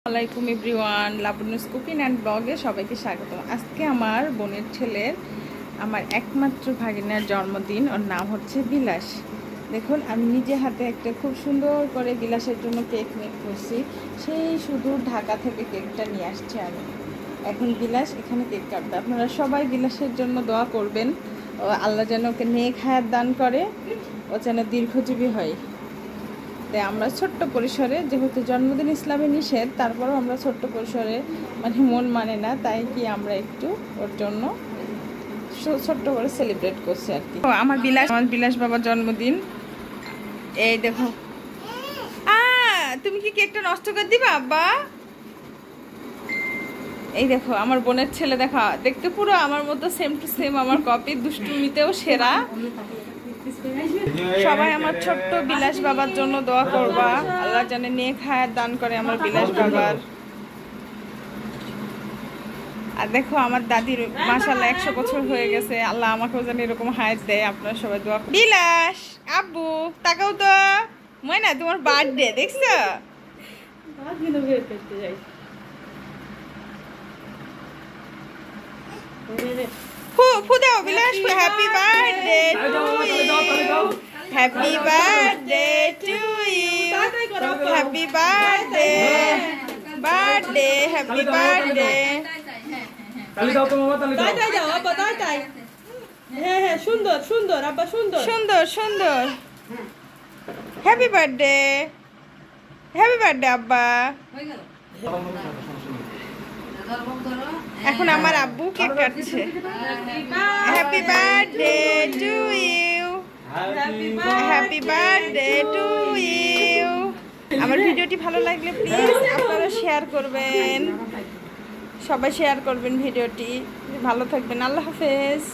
আসসালামাইকুম everyone, Labanya's cooking and ব্লগে সবাইকে স্বাগত। আজকে আমার বোনের ছেলের আমার একমাত্র ভাগিনার জন্মদিন। ওর নাম হচ্ছে বিলাস। দেখুন, আমি নিজে হাতে একটা খুব সুন্দর করে বিলাসের জন্য কেক মেক করছি। সেই শুধু ঢাকা থেকে কেকটা নিয়ে আসছি আমি। এখন বিলাস এখানে কেক কাটবে। আপনারা সবাই বিলাসের জন্য দোয়া করবেন, ও আল্লাহ যেন ওকে নেক হায়াত দান করে, ও যেন দীর্ঘজীবী হয়। তাই আমরা ছোট্ট পরিসরে, যেহেতু জন্মদিন ইসলামে নিষেধ, তারপরেও আমরা ছোট্ট পরিসরে মন মানে না, তাই কি আমরা একটু ওর জন্য ছোট্ট করে সেলিব্রেট করছি আর কি। আমার বিলাস বাবার জন্মদিন। এই দেখো, তুমি কি কেকটা নষ্ট করে দিবা আব্বা? এই দেখো আমার বোনের ছেলে, দেখা দেখতে পুরো আমার মতো সেম টু সেম, আমার কপি, দুষ্টুমিতেও সেরা। সবাই আমার ছোট্ট বিলাস বাবার জন্য দোয়া করবা, আল্লাহ জানে নেক হায়াত দান করে আমার বিলাস বাবার। আর দেখো আমার দাদির মাশাআল্লাহ 100 বছর হয়ে গেছে, আল্লাহ আমাকেও যেন এরকম হায়াত দেয়। আপনারা সবাই দোয়া করুন। বিলাস আব্বু তাকাও তো, ময়না তোমার বার্থডে দেখছো? ফু দাও Bilas, happy birthday to you, happy birthday to you, happy birthday happy birthday. সুন্দর সুন্দর আব্বা, সুন্দর সুন্দর সুন্দর, হ্যাপি বার্থডে আব্বা। এখন আমার আব্বু কেক কাটছে। Happy birthday to you, happy birthday to you. আমার ভিডিওটি ভালো লাগলে প্লিজ আপনারা শেয়ার করবেন, সবাই শেয়ার করবেন ভিডিওটি। ভালো থাকবেন, আল্লাহ হাফেজ।